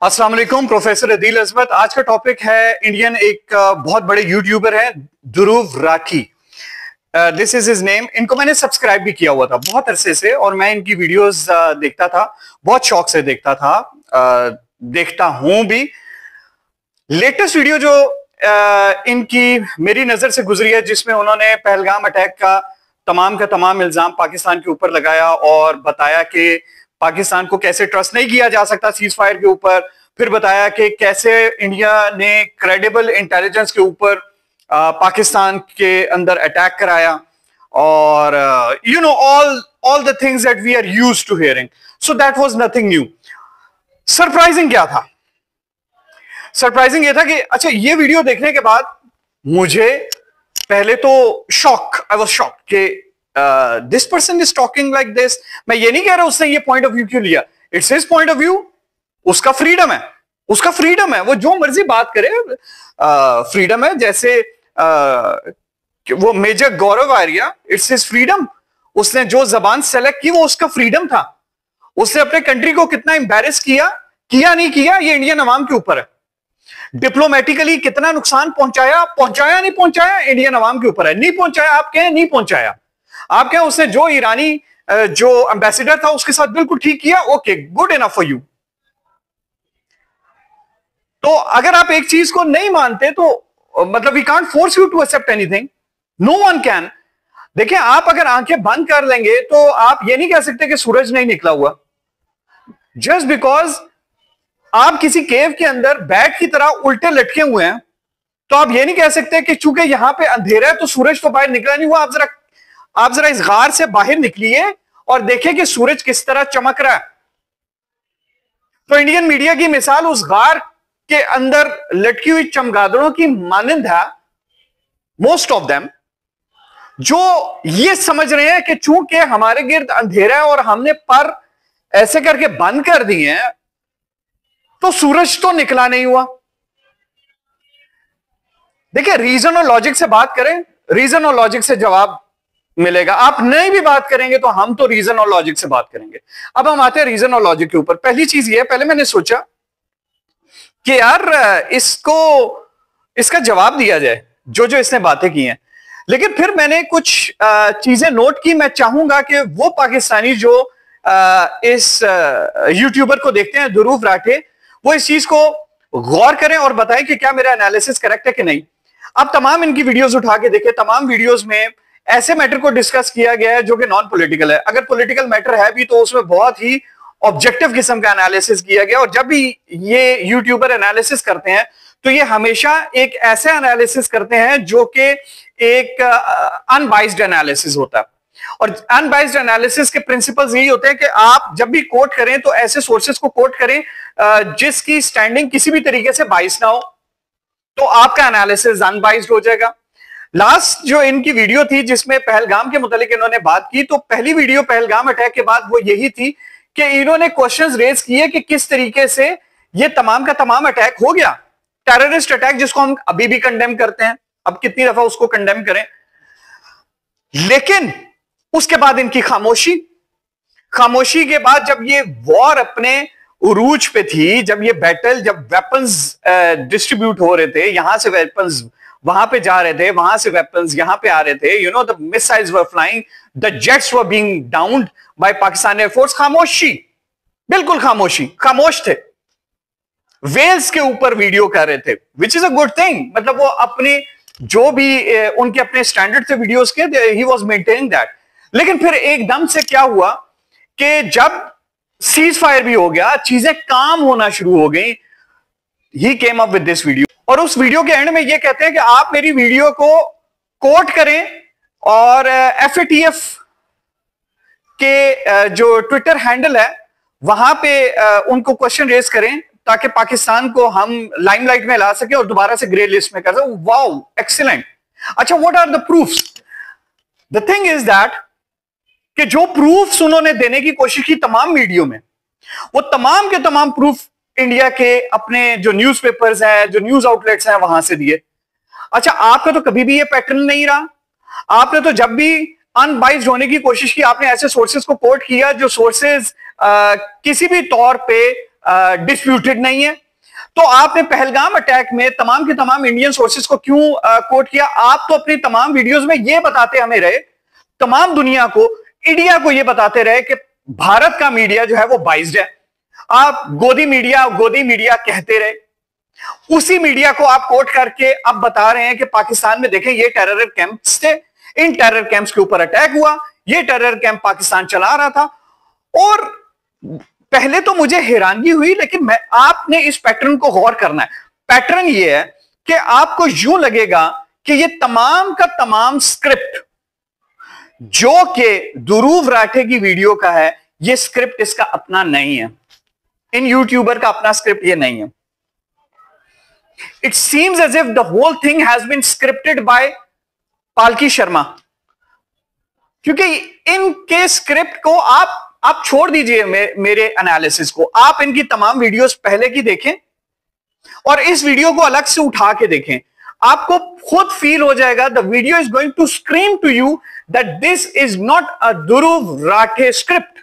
अस्सलाम वालेकुम, प्रोफेसर अदील अजमत। आज का टॉपिक है इंडियन एक बहुत बड़े यूट्यूबर हैं Dhruv Rathee. This is his name. इनको मैंने सब्सक्राइब भी किया हुआ था बहुत अरसे से और मैं इनकी वीडियोस देखता था, बहुत शौक से देखता था, देखता हूं भी। लेटेस्ट वीडियो जो इनकी मेरी नजर से गुजरी है, जिसमें उन्होंने पहलगाम अटैक का तमाम इल्जाम पाकिस्तान के ऊपर लगाया और बताया कि पाकिस्तान को कैसे ट्रस्ट नहीं किया जा सकता सीज फायर के ऊपर। फिर बताया कि कैसे इंडिया ने क्रेडिबल इंटेलिजेंस के ऊपर पाकिस्तान के अंदर अटैक कराया और you know all the things that we are used to hearing. So that was nothing new. Surprising क्या था? सरप्राइजिंग ये था कि अच्छा, ये वीडियो देखने के बाद मुझे पहले तो आई वाज शॉक कि this person is talking like this. मैं ये नहीं कह रहा उसने ये पॉइंट ऑफ व्यू क्यों लिया, it's his point of view, उसका फ्रीडम है, उसका फ्रीडम है, वो जो मर्जी बात करे, फ्रीडम है। जैसे वो major Gaurav Arya, it's his freedom, उसने जो जबान सेलेक्ट की वो उसका फ्रीडम था। उसने अपने कंट्री को कितना एम्बैरेस किया नहीं किया, ये इंडियन अवाम के ऊपर है। डिप्लोमेटिकली कितना नुकसान पहुंचाया नहीं पहुंचाया, इंडियन अवाम के ऊपर है। नहीं पहुंचाया, आप कहें नहीं पहुंचाया, आप कहें उसने जो ईरानी जो एम्बेसडर था उसके साथ बिल्कुल ठीक किया, okay, good enough for you. तो अगर आप एक चीज को नहीं मानते तो मतलब we can't force you to accept anything, no one can. देखिए, आप अगर आंखें बंद कर लेंगे तो आप ये नहीं कह सकते कि सूरज नहीं निकला हुआ। जस्ट बिकॉज आप किसी केव के अंदर बैट की तरह उल्टे लटके हुए हैं तो आप ये नहीं कह सकते कि चूंकि यहां पे अंधेरा है तो सूरज तो बाहर निकला नहीं हुआ। आप जरा इस गार से बाहर निकलिए और देखिए कि सूरज किस तरह चमक रहा है। तो इंडियन मीडिया की मिसाल उस गार के अंदर लटकी हुई चमगादड़ों की मानंद है, मोस्ट ऑफ देम, जो ये समझ रहे हैं कि चूंकि हमारे गिर्द अंधेरा है और हमने पर ऐसे करके बंद कर दिए हैं तो सूरज तो निकला नहीं हुआ। देखिए, रीजन और लॉजिक से बात करें, रीजन और लॉजिक से जवाब मिलेगा। आप नहीं भी बात करेंगे तो हम तो रीजन और लॉजिक से बात करेंगे। अब हम आते हैं रीजन और लॉजिक के ऊपर। पहली चीज ये है, पहले मैंने सोचा कि यार इसका जवाब दिया जाए जो इसने बातें की हैं, लेकिन फिर मैंने कुछ चीजें नोट की। मैं चाहूंगा कि वो पाकिस्तानी जो इस यूट्यूबर को देखते हैं, ध्रुव राठी, वो इस चीज को गौर करें और बताएं कि क्या मेरा एनालिसिस करेक्ट है कि नहीं। अब तमाम इनकी वीडियोस उठा के देखें, तमाम वीडियोस में ऐसे मैटर को डिस्कस किया गया है जो कि नॉन पॉलिटिकल है। अगर पॉलिटिकल मैटर है भी तो उसमें बहुत ही ऑब्जेक्टिव किस्म का एनालिसिस किया गया। और जब भी ये यूट्यूबर एनालिसिस करते हैं तो ये हमेशा एक ऐसे एनालिसिस करते हैं जो कि एक अनबाइज्ड एनालिसिस होता है। और अनबाइज्ड एनालिसिस के प्रिंसिपल्स यही होते हैं कि आप जब भी कोट करें तो ऐसे सोर्सेस को कोट करें जिसकी स्टैंडिंग किसी भी तरीके से बाइस ना हो, तो आपका एनालिसिस अनबाइज्ड हो जाएगा। लास्ट जो इनकी वीडियो थी जिसमें पहलगाम के मुतालिक इन्होंने बात की, तो पहली वीडियो पहलगाम अटैक के बाद वो यही थी कि इन्होंने क्वेश्चंस रेज किए कि किस तरीके से ये तमाम का तमाम अटैक हो गया, टेररिस्ट अटैक, जिसको हम अभी भी कंडेम करते हैं। अब कितनी दफा उसको कंडेम करें, लेकिन उसके बाद इनकी खामोशी के बाद जब ये वॉर अपने उरूज पे थी, जब ये बैटल, जब वेपन्स डिस्ट्रीब्यूट हो रहे थे, यहां से वेपन्स वहां पे जा रहे थे, वहां से वेपन्स यहां पे आ रहे थे, you know, the missiles were flying, the jets were being downed by Pakistan air force. खामोशी, बिल्कुल खामोश थे। वेल्स के ऊपर वीडियो कर रहे थे, which is a good thing. मतलब वो अपने जो भी उनके अपने स्टैंडर्ड थे वीडियोस के, ही वाज मेंटेनिंग दैट। लेकिन फिर एकदम से क्या हुआ कि जब सीज फायर भी हो गया, चीजें काम होना शुरू हो गई, he came up with this video. और उस वीडियो के एंड में ये कहते हैं कि आप मेरी वीडियो को कोट करें और FATF के जो ट्विटर हैंडल है वहां पे उनको क्वेश्चन रेज करें ताकि पाकिस्तान को हम लाइमलाइट में ला सके और दोबारा से ग्रे लिस्ट में कर सके। Wow, excellent. अच्छा, what are the proofs? The thing is that कि जो प्रूफ्स उन्होंने देने की कोशिश की तमाम वीडियो में, वो तमाम के तमाम प्रूफ इंडिया के अपने जो न्यूज़पेपर्स हैं, जो न्यूज आउटलेट्स हैं, वहां से दिए। अच्छा, आपका तो कभी भी ये पैटर्न नहीं रहा। आपने तो जब भी अनबाइज्ड होने की कोशिश की, आपने ऐसे सोर्सेज को कोट किया जो सोर्सेज किसी भी तौर पे डिस्प्यूटेड नहीं है। तो आपने पहलगाम अटैक में तमाम के तमाम इंडियन सोर्सेस को क्यों कोट किया? आप तो अपनी तमाम वीडियोस में यह बताते हमें रहे, तमाम दुनिया को, इंडिया को यह बताते रहे कि भारत का मीडिया जो है वो बाइज्ड है। आप गोदी मीडिया कहते रहे, उसी मीडिया को आप कोट करके अब बता रहे हैं कि पाकिस्तान में देखें ये टेरर कैंप्स थे, इन टेरर कैंप्स के ऊपर अटैक हुआ, ये टेरर कैंप पाकिस्तान चला रहा था। और पहले तो मुझे हैरानगी हुई, लेकिन आपने इस पैटर्न को गौर करना है। पैटर्न ये है कि आपको यूं लगेगा कि ये तमाम का तमाम स्क्रिप्ट जो कि दुरूव राठे की वीडियो का है, ये स्क्रिप्ट इसका अपना नहीं है, इन यूट्यूबर का अपना स्क्रिप्ट ये नहीं है। It seems as if the whole thing has been scripted by Palki Sharma, क्योंकि इनके स्क्रिप्ट को आप छोड़ दीजिए मेरे एनालिसिस को, आप इनकी तमाम वीडियोस पहले की देखें और इस वीडियो को अलग से उठा के देखें, आपको खुद फील हो जाएगा the video is going to scream to you that this is not a Dhruv Rathee script.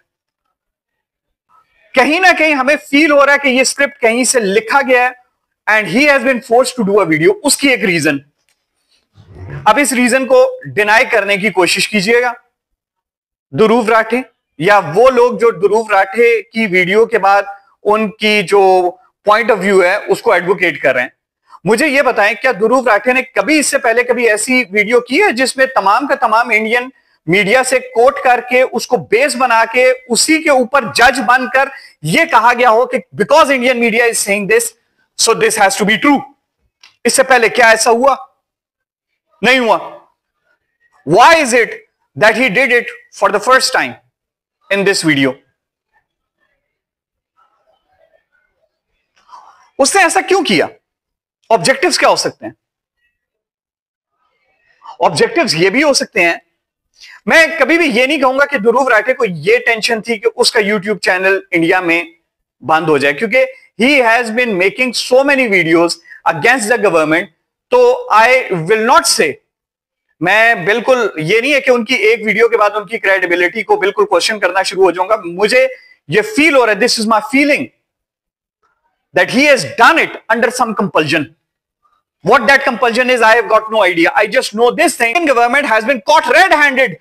कहीं ना कहीं हमें फील हो रहा है कि ये स्क्रिप्ट कहीं से लिखा गया है and he has been forced to do a video. उसकी एक रीजन, अब इस रीजन को डिनाई करने की कोशिश कीजिएगा ध्रुव राठे या वो लोग जो ध्रुव राठे की वीडियो के बाद उनकी जो पॉइंट ऑफ व्यू है उसको एडवोकेट कर रहे हैं। मुझे यह बताएं, क्या ध्रुव राठे ने कभी इससे पहले कभी ऐसी वीडियो की है जिसमें तमाम का तमाम इंडियन मीडिया से कोट करके उसको बेस बना के उसी के ऊपर जज बनकर यह कहा गया हो कि because Indian media is saying this so this has to be true? इससे पहले क्या ऐसा हुआ? नहीं हुआ। Why is it that he did it for the first time in this video? उसने ऐसा क्यों किया? ऑब्जेक्टिव्स क्या हो सकते हैं? ऑब्जेक्टिव्स ये भी हो सकते हैं, मैं कभी भी ये नहीं कहूंगा कि ध्रुव राठे को ये टेंशन थी कि उसका यूट्यूब चैनल इंडिया में बंद हो जाए, क्योंकि he has been making so many videos against the government. तो आई विल नॉट से, मैं बिल्कुल ये नहीं है कि उनकी एक वीडियो के बाद उनकी क्रेडिबिलिटी को बिल्कुल क्वेश्चन करना शुरू हो जाऊंगा। मुझे ये फील हो रहा है, this is my feeling that he has done it under some compulsion. What that compulsion is, I have got no idea. I just know this thing. Indian government has been caught red-handed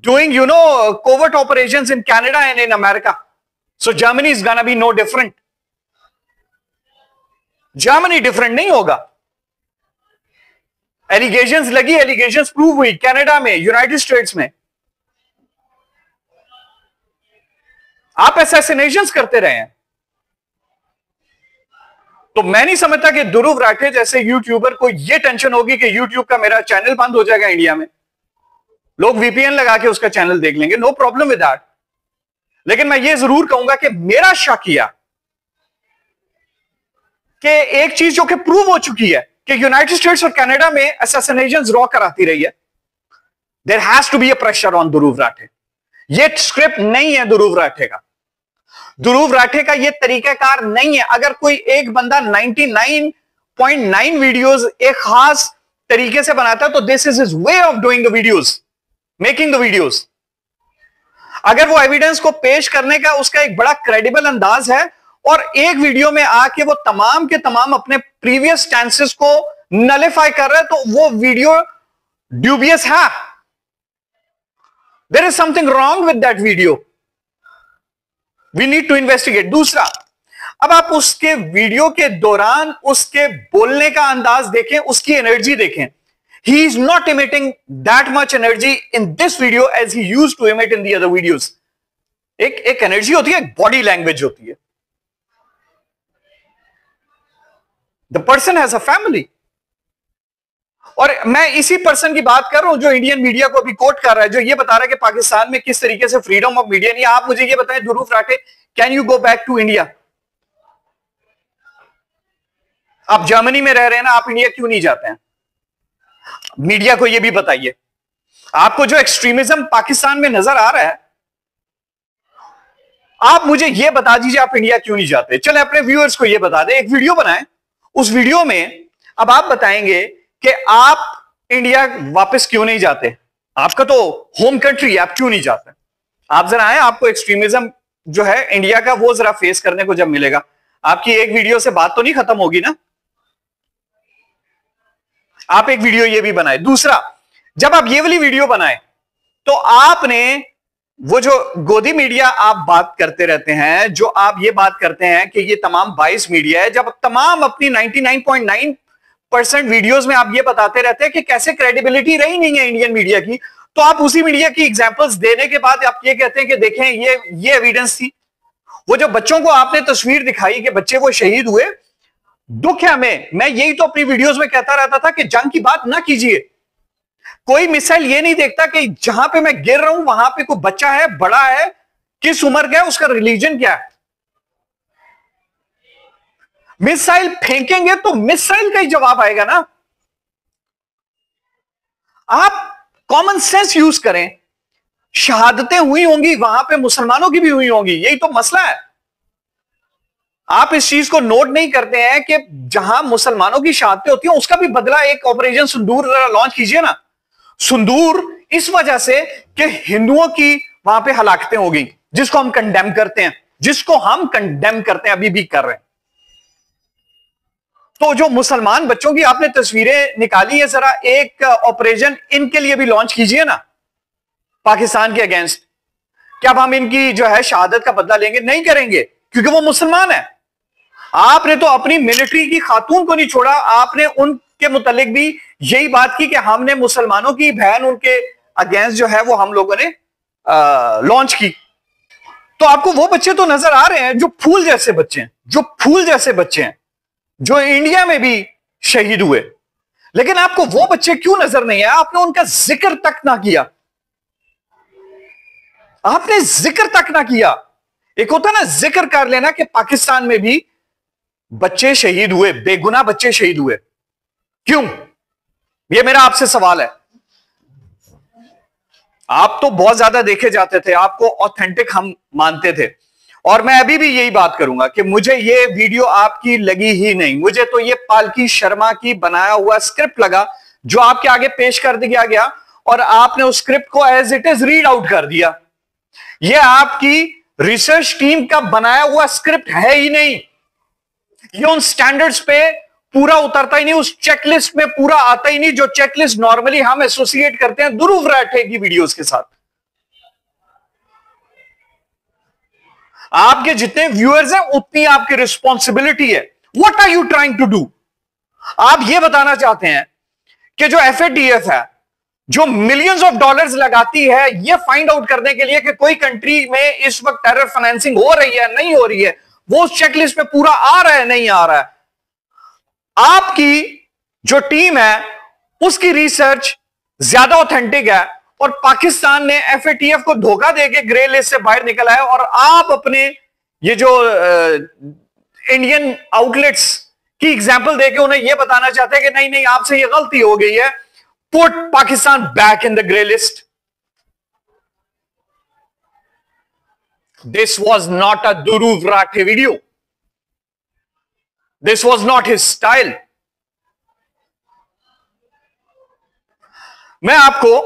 doing, covert operations in Canada and in America. So Germany is gonna be no different. Germany different नहीं होगा। Allegations लगी, allegations prove हुई Canada में, United states में। आप assassinations करते रहे हैं। तो मैं नहीं समझता कि ध्रुव राठे जैसे यूट्यूबर को यह टेंशन होगी कि यूट्यूब का मेरा चैनल बंद हो जाएगा इंडिया में, लोग वीपीएन लगा के उसका चैनल देख लेंगे, नो प्रॉब्लम विद दैट। लेकिन मैं ये जरूर कहूंगा कि मेरा शक किया कि एक चीज जो कि प्रूव हो चुकी है कि यूनाइटेड स्टेट्स और कनाडा में असैसिनेशंस रॉ कराती रही है, there has to be a pressure on Dhruv Rathee. ये स्क्रिप्ट नहीं है ध्रुव राठे का, ध्रुव राठे का ये तरीकाकार नहीं है। अगर कोई एक बंदा 99.9 वीडियोस एक खास तरीके से बनाता है तो this is his way of doing the videos, making the videos. अगर वो एविडेंस को पेश करने का उसका एक बड़ा क्रेडिबल अंदाज है और एक वीडियो में आके वो तमाम के तमाम अपने प्रीवियस स्टैंसेस को नलिफाई कर रहा है, तो वो वीडियो ड्यूबियस है। There is something wrong with that video, we need to investigate. दूसरा, अब आप उसके वीडियो के दौरान उसके बोलने का अंदाज देखें, उसकी एनर्जी देखें। He is not emitting that much energy in this video as he used to emit in the other videos. एक एनर्जी होती है, एक बॉडी लैंग्वेज होती है। The person has a family. और मैं इसी पर्सन की बात कर रहा हूं जो इंडियन मीडिया को अभी कोट कर रहा है, जो ये बता रहा है कि पाकिस्तान में किस तरीके से फ्रीडम ऑफ मीडिया नहीं है। आप मुझे ये बताएं Dhruv Rathee, can you go back to India? आप जर्मनी में रह रहे हैं ना, आप इंडिया क्यों नहीं जाते हैं? मीडिया को ये भी बताइए। आपको जो एक्सट्रीमिज्म पाकिस्तान में नजर आ रहा है, आप मुझे ये बता दीजिए आप इंडिया क्यों नहीं जाते। चले अपने व्यूअर्स को ये बता दें, एक वीडियो बनाएं, उस वीडियो में अब आप बताएंगे कि आप इंडिया वापस क्यों नहीं जाते। आपका तो होम कंट्री है, आप क्यों नहीं जाते? आप जरा आए, आपको एक्सट्रीमिज्म जो है इंडिया का वो जरा फेस करने को जब मिलेगा। आपकी एक वीडियो से बात तो नहीं खत्म होगी ना, आप एक वीडियो ये भी बनाए। दूसरा, जब आप ये वाली वीडियो बनाए तो आपने वो जो गोदी मीडिया आप बात करते रहते हैं, जो आप ये बात करते हैं कि ये तमाम बाइस मीडिया है, जब तमाम अपनी 99.9% वीडियोस में आप ये बताते रहते हैं कि कैसे क्रेडिबिलिटी रही नहीं है इंडियन मीडिया की, तो आप उसी मीडिया की एग्जांपल्स देने के बाद आप ये कहते हैं कि देखें ये एविडेंस थी। वो जो बच्चों को आपने तस्वीर दिखाई कि बच्चे वो शहीद हुए, दुख है हमें। मैं यही तो अपनी वीडियोस में कहता रहता था कि जंग की बात ना कीजिए। कोई मिसाइल ये नहीं देखता कि जहां पे मैं गिर रहा हूं वहां पे कोई बच्चा है, बड़ा है, किस उम्र का है, उसका रिलीजन क्या है। मिसाइल फेंकेंगे तो मिसाइल का ही जवाब आएगा ना। आप कॉमन सेंस यूज करें। शहादतें हुई होंगी, वहां पे मुसलमानों की भी हुई होंगी, यही तो मसला है। आप इस चीज को नोट नहीं करते हैं कि जहां मुसलमानों की शहादतें होती हैं उसका भी बदला एक ऑपरेशन सिंदूर लॉन्च कीजिए ना। सिंदूर इस वजह से कि हिंदुओं की वहां पे हलाकतें हो गई, जिसको हम कंडेम करते हैं, अभी भी कर रहे हैं। तो जो मुसलमान बच्चों की आपने तस्वीरें निकाली है, जरा एक ऑपरेशन इनके लिए भी लॉन्च कीजिए ना, पाकिस्तान के अगेंस्ट। क्या अब हम इनकी जो है शहादत का बदला लेंगे? नहीं करेंगे, क्योंकि वो मुसलमान है। आपने तो अपनी मिलिट्री की खातून को नहीं छोड़ा, आपने उनके मुतालिक भी यही बात की कि हमने मुसलमानों की बहन उनके अगेंस्ट जो है वो हम लोगों ने लॉन्च की। तो आपको वो बच्चे तो नजर आ रहे हैं जो फूल जैसे बच्चे हैं, जो इंडिया में भी शहीद हुए, लेकिन आपको वो बच्चे क्यों नजर नहीं आए? आपने उनका जिक्र तक ना किया। एक होता ना जिक्र कर लेना कि पाकिस्तान में भी बच्चे शहीद हुए, बेगुनाह बच्चे शहीद हुए। क्यों? यह मेरा आपसे सवाल है। आप तो बहुत ज्यादा देखे जाते थे, आपको ऑथेंटिक हम मानते थे, और मैं अभी भी यही बात करूंगा कि मुझे ये वीडियो आपकी लगी ही नहीं। मुझे तो ये पालकी शर्मा की बनाया हुआ स्क्रिप्ट लगा, जो आपके आगे पेश कर दिया गया और आपने उस स्क्रिप्ट को as it is read out कर दिया। ये आपकी रिसर्च टीम का बनाया हुआ स्क्रिप्ट है ही नहीं। ये उन स्टैंडर्ड्स पे पूरा उतरता ही नहीं, उस चेकलिस्ट में पूरा आता ही नहीं, जो चेकलिस्ट नॉर्मली हम एसोसिएट करते हैं ध्रुव राठे की वीडियोस के साथ। आपके जितने व्यूअर्स हैं उतनी आपकी रिस्पॉन्सिबिलिटी है। What are you trying to do? आप ये बताना चाहते हैं कि जो FATF है, जो मिलियंस ऑफ डॉलर्स लगाती है ये फाइंड आउट करने के लिए कि कोई कंट्री में इस वक्त टेरर फाइनेंसिंग हो रही है नहीं हो रही है, वो उस चेकलिस्ट पे पूरा आ रहा है नहीं आ रहा है, आपकी जो टीम है उसकी रिसर्च ज्यादा ऑथेंटिक है, और पाकिस्तान ने FATF को धोखा देके ग्रे लिस्ट से बाहर निकला है, और आप अपने ये जो इंडियन आउटलेट्स की एग्जांपल देके उन्हें यह बताना चाहते हैं कि नहीं नहीं आपसे ये गलती हो गई है, put Pakistan back in the grey list. This was not a Dhruv Rathe video, this was not his style. मैं आपको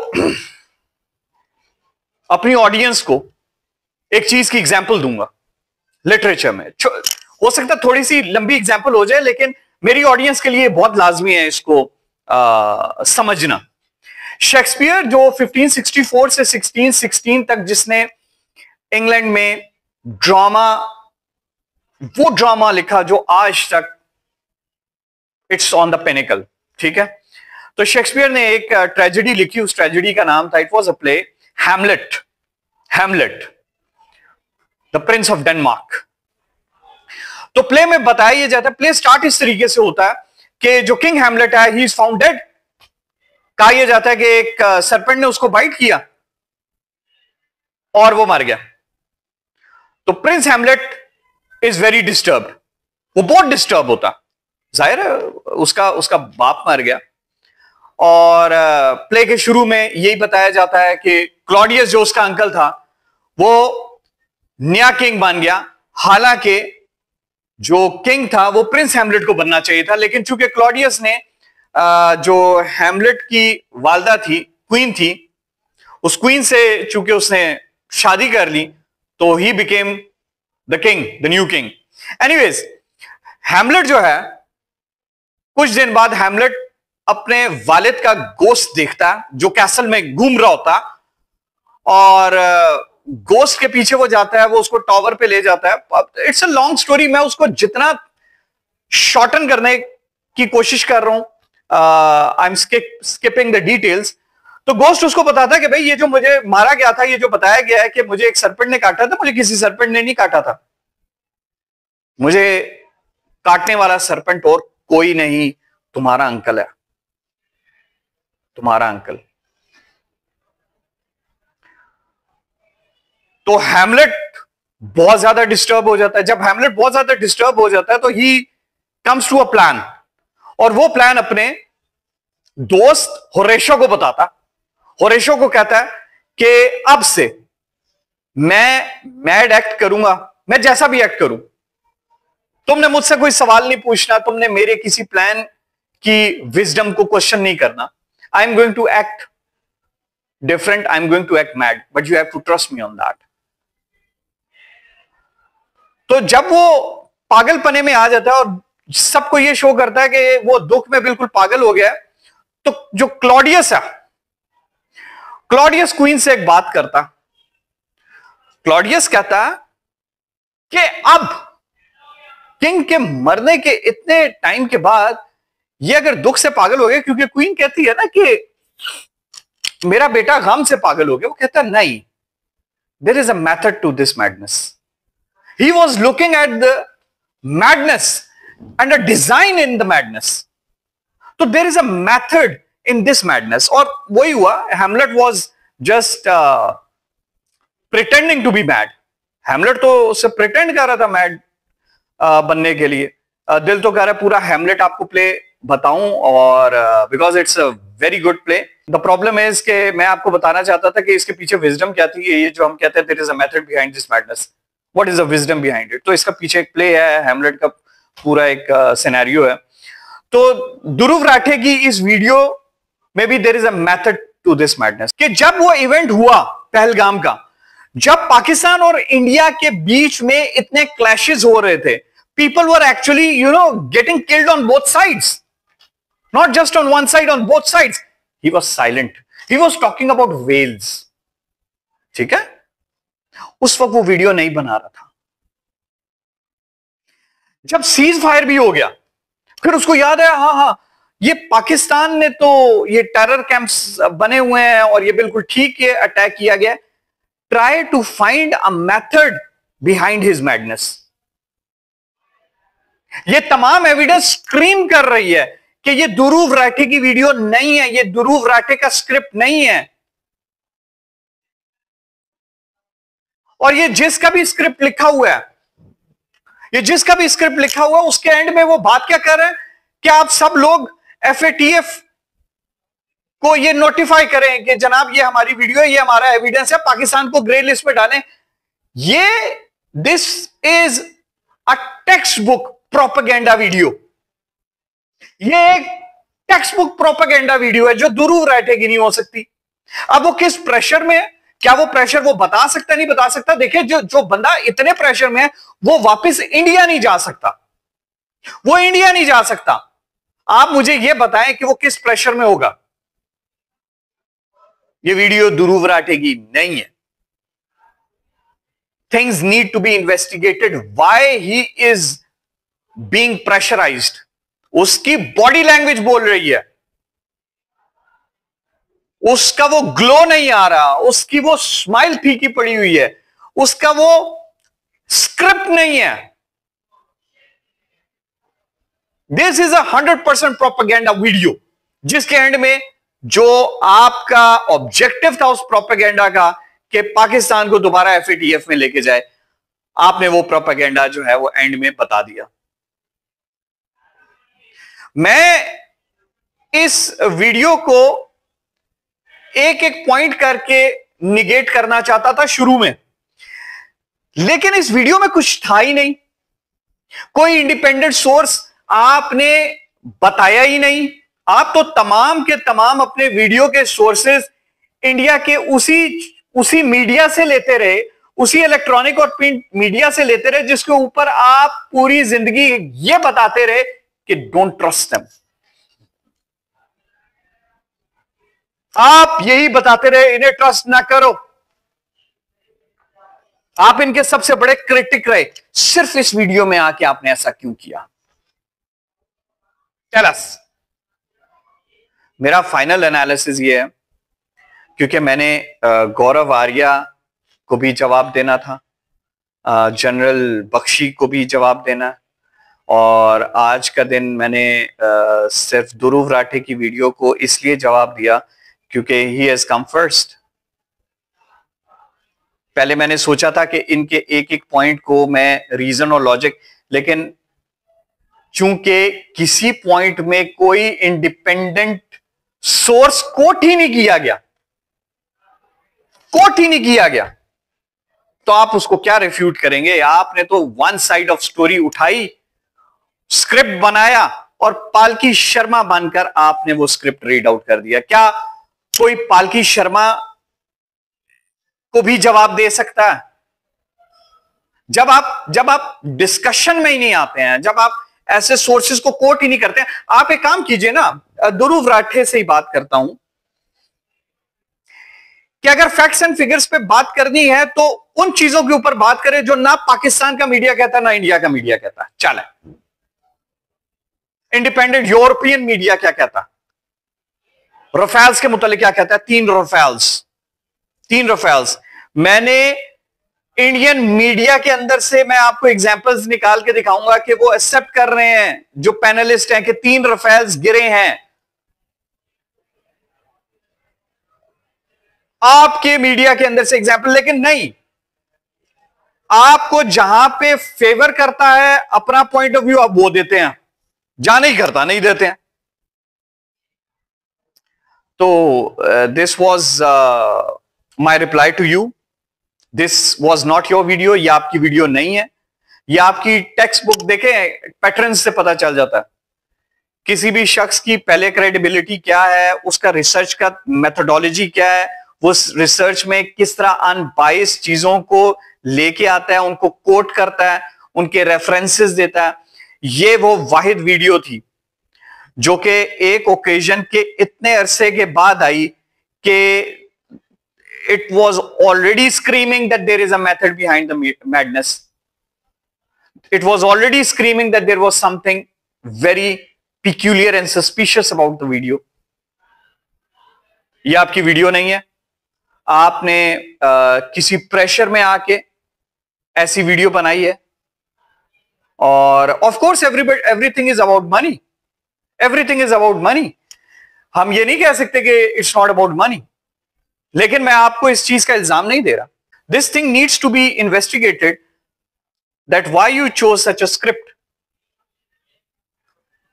अपनी ऑडियंस को एक चीज की एग्जांपल दूंगा लिटरेचर में। हो सकता है थोड़ी सी लंबी एग्जांपल हो जाए, लेकिन मेरी ऑडियंस के लिए बहुत लाजमी है इसको समझना। शेक्सपियर जो 1564 से 1616 तक जिसने इंग्लैंड में वो ड्रामा लिखा जो आज तक इट्स ऑन द पिनेकल, ठीक है। तो शेक्सपियर ने एक ट्रेजेडी लिखी, उस ट्रेजेडी का नाम था, it was a play, Hamlet the Prince of Denmark. तो प्ले में बताया यह जाता है, प्ले स्टार्ट इस तरीके से होता है कि जो किंग हैमलेट है ही इज फाउंड डेड। कहा यह जाता है कि एक सरपेंट ने उसको बाइट किया और वो मर गया। तो Prince Hamlet is very disturbed, वो बहुत डिस्टर्ब होता, जाहिर है उसका बाप मर गया। और प्ले के शुरू में यही बताया जाता है कि क्लॉडियस जो उसका अंकल था वो नया किंग बन गया, हालांकि जो किंग था वो प्रिंस हैमलेट को बनना चाहिए था, लेकिन चूंकि क्लॉडियस ने जो हैमलेट की वालदा थी, क्वीन थी, उस क्वीन से चूंकि उसने शादी कर ली तो he became the king, the new king. Anyways, Hamlet जो है, कुछ दिन बाद हैमलेट अपने वालिद का गोश्त देखता है जो कैसल में घूम रहा होता, और गोश्त के पीछे वो जाता है, वो उसको टॉवर पे ले जाता है। इट्स अ लॉन्ग स्टोरी, मैं उसको जितना शॉर्टन करने की कोशिश कर रहा हूं, I am skipping the details. तो गोश्त उसको बताता है कि भाई ये जो मुझे मारा गया था, ये जो बताया गया है कि मुझे एक सरपेंट ने काटा था, मुझे किसी सरपेंट ने नहीं काटा था, मुझे काटने वाला सरपेंट और कोई नहीं, तुम्हारा अंकल है, तुम्हारा अंकल। तो हैमलेट बहुत ज्यादा डिस्टर्ब हो जाता है। जब हैमलेट बहुत ज्यादा डिस्टर्ब हो जाता है तो he comes to a plan, और वो प्लान अपने दोस्त होरेशो को बताता। होरेशो को कहता है कि अब से मैं मैड एक्ट करूंगा, मैं जैसा भी एक्ट करूं, तुमने मुझसे कोई सवाल नहीं पूछना, तुमने मेरे किसी प्लान की विजडम को क्वेश्चन नहीं करना। I am going to act different, I am going to act mad, but you have to trust me on that. तो जब वो पागलपने में आ जाता है और सबको ये शो करता है कि वो दुख में बिल्कुल पागल हो गया है, तो जो क्लॉडियस है, क्लॉडियस क्वीन से एक बात करता। क्लॉडियस कहता है कि अब किंग के मरने के इतने टाइम के बाद ये अगर दुख से पागल हो गया, क्योंकि क्वीन कहती है ना कि मेरा बेटा गम से पागल हो गया, वो कहता नहीं, there is a method to this madness. He was looking at the madness and a design in the madness. तो there is a method in this madness. और वही हुआ, Hamlet was just pretending to be mad. Hamlet तो उससे pretend कर रहा था mad बनने के लिए। दिल तो कह रहा है पूरा हैमलेट आपको प्ले बताऊं, और because it's a very good play. The problem is कि मैं आपको बताना चाहता था कि इसके पीछे विजडम क्या थी। ये जो हम कहते हैं there is a method behind this madness, what is the wisdom behind it. तो इसका पीछे एक प्ले है, हैमलेट का पूरा एक सिनेरियो है। तो ध्रुव राठे की इस वीडियो में भी there is a method to this madness, कि जब वो इवेंट हुआ पहलगाम का, जब पाकिस्तान और इंडिया के बीच में इतने क्लैशेस हो रहे थे, people were actually, getting killed on both sides, not just on one side, on both sides. He was silent. He was talking about whales. ठीक है, उस वक्त वो वीडियो नहीं बना रहा था। जब सीज फायर भी हो गया, फिर उसको याद है, हाँ, ये पाकिस्तान ने तो ये टेरर कैंप्स बने हुए हैं और ये बिल्कुल ठीक है, अटैक किया गया। Try to find a method behind his madness. ये तमाम एविडेंस स्क्रीम कर रही है कि ये ध्रुव राठे की वीडियो नहीं है, ये ध्रुव राठे का स्क्रिप्ट नहीं है। और ये जिसका भी स्क्रिप्ट लिखा हुआ है, उसके एंड में वो बात क्या कर रहे हैं कि आप सब लोग FATF को ये नोटिफाई करें कि जनाब ये हमारी वीडियो है, ये हमारा एविडेंस है, पाकिस्तान को ग्रे लिस्ट में डालें। This is a text book propaganda video. ये एक टेक्स्ट बुक प्रोपेगेंडा वीडियो है जो ध्रुव राठे की नहीं हो सकती। अब वो किस प्रेशर में है, क्या वो प्रेशर वो बता सकता नहीं बता सकता? देखिए, जो बंदा इतने प्रेशर में है वो वापस इंडिया नहीं जा सकता, वो इंडिया नहीं जा सकता। आप मुझे ये बताएं कि वो किस प्रेशर में होगा। ये वीडियो ध्रुव राठे की नहीं है। Things need to be investigated. Why he is being pressurized? उसकी बॉडी लैंग्वेज बोल रही है, उसका वो ग्लो नहीं आ रहा, उसकी वो स्माइल फीकी पड़ी हुई है, उसका वो स्क्रिप्ट नहीं है। दिस इज 100% प्रोपेगेंडा वीडियो, जिसके एंड में जो आपका ऑब्जेक्टिव था उस प्रोपेगेंडा का कि पाकिस्तान को दोबारा FATF में लेके जाए, आपने वो प्रोपेगेंडा जो है वो एंड में बता दिया। मैं इस वीडियो को एक एक पॉइंट करके निगेट करना चाहता था शुरू में, लेकिन इस वीडियो में कुछ था ही नहीं। कोई इंडिपेंडेंट सोर्स आपने बताया ही नहीं। आप तो तमाम के तमाम अपने वीडियो के सोर्सेज इंडिया के उसी मीडिया से लेते रहे, उसी इलेक्ट्रॉनिक और प्रिंट मीडिया से लेते रहे जिसके ऊपर आप पूरी जिंदगी ये बताते रहे कि डोंट ट्रस्ट देम। आप यही बताते रहे इन्हें ट्रस्ट ना करो। आप इनके सबसे बड़े क्रिटिक रहे। सिर्फ इस वीडियो में आके आपने ऐसा क्यों किया? Tell us. मेरा फाइनल एनालिसिस ये है, क्योंकि मैंने गौरव आर्या को भी जवाब देना था, जनरल बख्शी को भी जवाब देना, और आज का दिन मैंने सिर्फ ध्रुव राठी की वीडियो को इसलिए जवाब दिया क्योंकि ही हैज कम फर्स्ट। पहले मैंने सोचा था कि इनके एक एक पॉइंट को मैं रीजन और लॉजिक, लेकिन चूंकि किसी पॉइंट में कोई इंडिपेंडेंट सोर्स कोट ही नहीं किया गया, कोट ही नहीं किया गया, तो आप उसको क्या रिफ्यूट करेंगे? आपने तो वन साइड ऑफ स्टोरी उठाई, स्क्रिप्ट बनाया और पालकी शर्मा बनकर आपने वो स्क्रिप्ट रीड आउट कर दिया। क्या कोई पालकी शर्मा को भी जवाब दे सकता है? जब आप डिस्कशन में ही नहीं आते हैं, जब आप ऐसे सोर्सेस को कोट ही नहीं करते हैं, आप एक काम कीजिए ना, ध्रुव राठे से ही बात करता हूं कि अगर फैक्ट्स एंड फिगर्स पे बात करनी है तो उन चीजों के ऊपर बात करें जो ना पाकिस्तान का मीडिया कहता है ना इंडिया का मीडिया कहता है। चले, इंडिपेंडेंट यूरोपियन मीडिया क्या कहता, रफेल्स के मुतालिक क्या कहता है? 3 रफेल्स। मैंने इंडियन मीडिया के अंदर से मैं आपको एग्जांपल्स निकाल के दिखाऊंगा कि वो एक्सेप्ट कर रहे हैं, जो पैनलिस्ट हैं, कि 3 रफेल्स गिरे हैं। आपके मीडिया के अंदर से एग्जांपल, लेकिन नहीं, आपको जहां पे फेवर करता है अपना पॉइंट ऑफ व्यू आप वो देते हैं, जहां नहीं करता नहीं देते हैं। तो this was my reply to you. This was not your video. ये आपकी वीडियो नहीं है, ये आपकी टेक्स्ट बुक देखें, पैटर्न से पता चल जाता है किसी भी शख्स की पहले क्रेडिबिलिटी क्या है, उसका रिसर्च का मेथोडोलॉजी क्या है, वो रिसर्च में किस तरह अनबाइस्ड चीजों को लेके आता है, उनको कोट करता है, उनके रेफरेंसेस देता है। ये वो वाहिद वीडियो थी जो कि एक ओकेजन के इतने अरसे के बाद आई कि it was already screaming that there is a method behind the madness. It was already screaming that there was something very peculiar and suspicious about the video. ये आपकी वीडियो नहीं है। आपने किसी प्रेशर में आके ऐसी वीडियो बनाई है, और of course everything is about money, everything is about money. हम ये नहीं कह सकते कि इट्स नॉट अबाउट मनी, लेकिन मैं आपको इस चीज का इल्जाम नहीं दे रहा। This thing needs to be investigated, that why you chose such a script.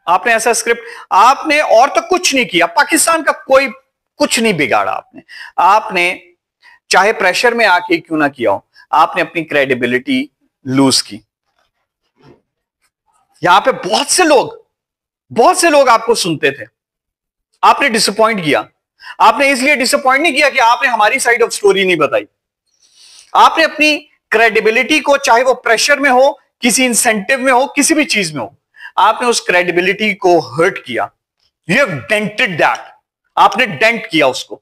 आपने ऐसा स्क्रिप्ट, आपने और तो कुछ नहीं किया, पाकिस्तान का कोई कुछ नहीं बिगाड़ा। आपने चाहे प्रेशर में आके क्यों ना किया हो, आपने अपनी क्रेडिबिलिटी लूज की। यहां पे बहुत से लोग आपको सुनते थे, आपने डिसअपॉइंट किया। आपने इसलिए डिसअपॉइंट नहीं किया कि आपने हमारी साइड ऑफ स्टोरी नहीं बताई, आपने अपनी क्रेडिबिलिटी को, चाहे वो प्रेशर में हो, किसी इंसेंटिव में हो, किसी भी चीज में हो, आपने उस क्रेडिबिलिटी को हर्ट किया। यू हैव डेंटेड दैट, आपने डेंट किया उसको,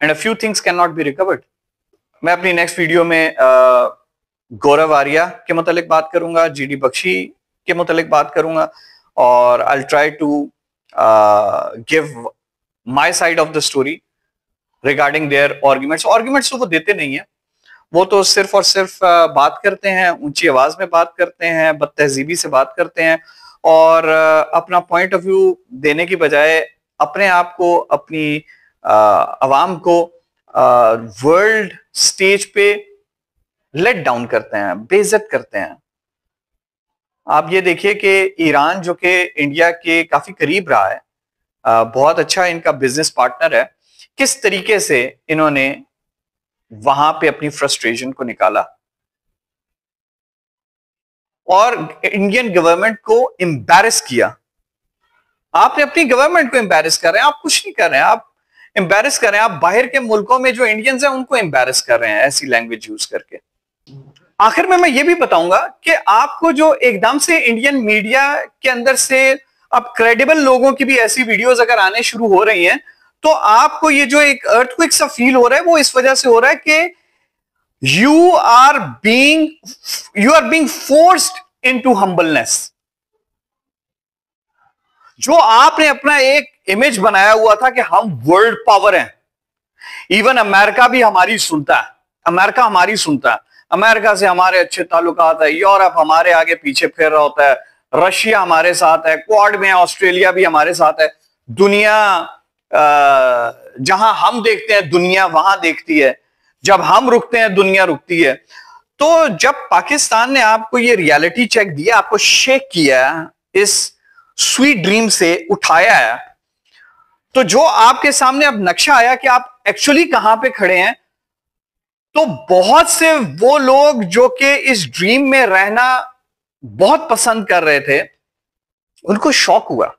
and a few things can not be recovered. मैं अपनी नेक्स्ट वीडियो में गौरव आर्या के मुतालिक बात करूंगा, जीडी बख्शी के मुतालिक बात करूंगा, और I try to give my side of the story regarding their arguments तो वो देते नहीं है, वो तो सिर्फ और सिर्फ बात करते हैं, ऊंची आवाज में बात करते हैं, बदतहजीबी से बात करते हैं, और अपना पॉइंट ऑफ व्यू देने की बजाय अपने आप को, अपनी आवाम को वर्ल्ड स्टेज पे लेट डाउन करते हैं, बेइज्जत करते हैं। आप ये देखिए कि ईरान, जो कि इंडिया के काफी करीब रहा है, बहुत अच्छा इनका बिजनेस पार्टनर है, किस तरीके से इन्होंने वहां पे अपनी फ्रस्ट्रेशन को निकाला और इंडियन गवर्नमेंट को एम्बैरेस किया। आपने अपनी गवर्नमेंट को एम्बैरेस कर रहे हैं, आप कुछ नहीं कर रहे हैं, आप एम्बैरस कर रहे हैं, आप बाहर के मुल्कों में जो इंडियंस हैं उनको एम्बैरस कर रहे हैं ऐसी लैंग्वेज यूज करके। आखिर में मैं ये भी बताऊंगा कि आपको जो एकदम से इंडियन मीडिया के अंदर से अब क्रेडिबल लोगों की भी ऐसी वीडियोस अगर आने शुरू हो रही हैं, तो आपको ये जो एक अर्थक्वेक सा फील हो रहा है वो इस वजह से हो रहा है कि you are being forced into humbleness. जो आपने अपना एक इमेज बनाया हुआ था कि हम वर्ल्ड पावर हैं, इवन अमेरिका भी हमारी सुनता है, अमेरिका हमारी सुनता है, अमेरिका से हमारे अच्छे ताल्लुकात है, यूरोप हमारे आगे पीछे फिर रहा होता है, रशिया हमारे साथ है, क्वाड में ऑस्ट्रेलिया भी हमारे साथ है, दुनिया जहां हम देखते हैं दुनिया वहां देखती है, जब हम रुकते हैं दुनिया रुकती है। तो जब पाकिस्तान ने आपको ये रियलिटी चेक दिया, आपको शेक किया, इस स्वीट ड्रीम से उठाया है, तो जो आपके सामने अब नक्शा आया कि आप एक्चुअली कहां पे खड़े हैं, तो बहुत से वो लोग जो कि इस ड्रीम में रहना बहुत पसंद कर रहे थे, उनको शॉक हुआ।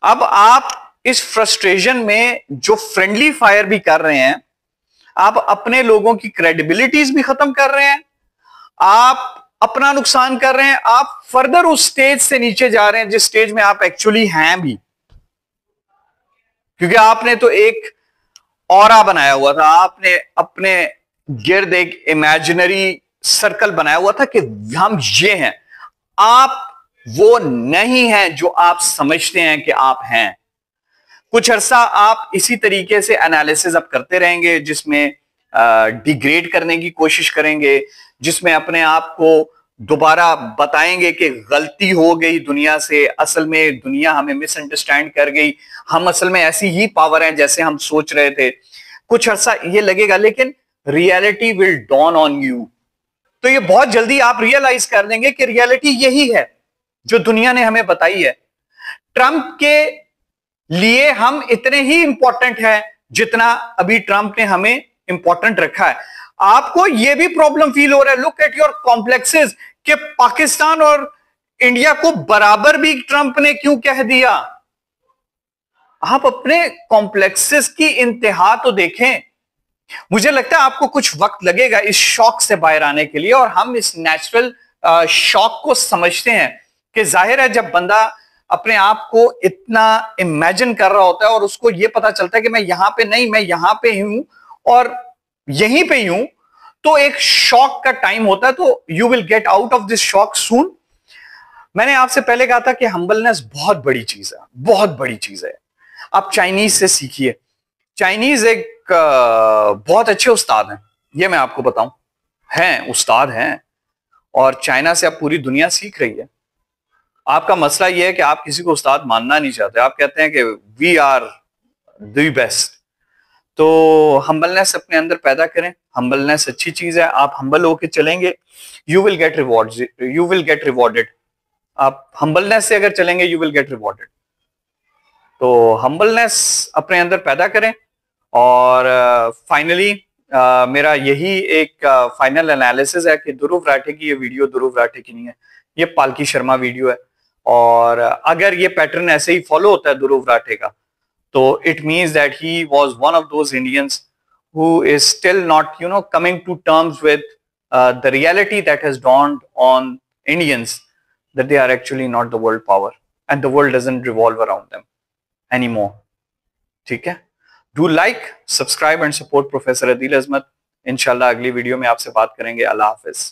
अब आप इस फ्रस्ट्रेशन में जो फ्रेंडली फायर भी कर रहे हैं, आप अपने लोगों की क्रेडिबिलिटीज भी खत्म कर रहे हैं, आप अपना नुकसान कर रहे हैं, आप फर्दर उस स्टेज से नीचे जा रहे हैं जिस स्टेज में आप एक्चुअली हैं भी। क्योंकि आपने तो एक ऑरा बनाया हुआ था, आपने अपने गिर्द एक इमेजिनरी सर्कल बनाया हुआ था कि हम ये हैं। आप वो नहीं हैं जो आप समझते हैं कि आप हैं। कुछ अरसा आप इसी तरीके से एनालिसिस अब करते रहेंगे, जिसमें डिग्रेड करने की कोशिश करेंगे, जिसमें अपने आप को दोबारा बताएंगे कि गलती हो गई दुनिया से, असल में दुनिया हमें मिसअंडरस्टैंड कर गई, हम असल में ऐसी ही पावर हैं जैसे हम सोच रहे थे। कुछ अरसा ये लगेगा, लेकिन reality will dawn on you. तो ये बहुत जल्दी आप रियलाइज कर देंगे कि रियलिटी यही है जो दुनिया ने हमें बताई है। ट्रंप के लिए हम इतने ही इंपॉर्टेंट हैं जितना अभी ट्रंप ने हमें इंपॉर्टेंट रखा है। आपको यह भी प्रॉब्लम फील हो रहा है, लुक एट योर कॉम्प्लेक्सेस, कि पाकिस्तान और इंडिया को बराबर भी ट्रंप ने क्यों कह दिया। आप अपने कॉम्प्लेक्सेस की इंतहा तो देखें। मुझे लगता है आपको कुछ वक्त लगेगा इस शॉक से बाहर आने के लिए, और हम इस नेचुरल शॉक को समझते हैं कि जाहिर है जब बंदा अपने आप को इतना इमेजिन कर रहा होता है और उसको यह पता चलता है कि मैं यहां पे नहीं, मैं यहां पे हूं और यहीं पे हूं, तो एक शॉक का टाइम होता है। तो you will get out of this shock soon. मैंने आपसे पहले कहा था कि हम्बलनेस बहुत बड़ी चीज है, बहुत बड़ी चीज है। आप चाइनीज से सीखिए। चाइनीज एक बहुत अच्छे उस्ताद हैं, ये मैं आपको बताऊं, हैं उस्ताद हैं, और चाइना से अब पूरी दुनिया सीख रही है। आपका मसला यह है कि आप किसी को उस्ताद मानना नहीं चाहते, आप कहते हैं कि वी आर द बेस्ट। तो हम्बलनेस अपने अंदर पैदा करें। हम्बलनेस अच्छी चीज है, आप हम्बल होके चलेंगे, you will gate reward, you will gate rewarded. आप हम्बलनेस से अगर चलेंगे यू विल गेट रिवॉर्डेड। तो हम्बलनेस अपने अंदर पैदा करें। और फाइनली मेरा यही एक फाइनल एनालिसिस है कि ध्रुव राठे की ये वीडियो ध्रुव राठे की नहीं है, ये पालकी शर्मा वीडियो है। और अगर ये पैटर्न ऐसे ही फॉलो होता है ध्रुव राठे का, तो it means that he was one of those Indians who is still not, coming to terms with the reality that has dawned on Indians, that they are actually not the world power and the world doesn't revolve around them anymore. ठीक है? Do like, subscribe and support Professor Adil Azmat. इंशाल्लाह अगली video में आपसे बात करेंगे। अल्लाह हाफिज।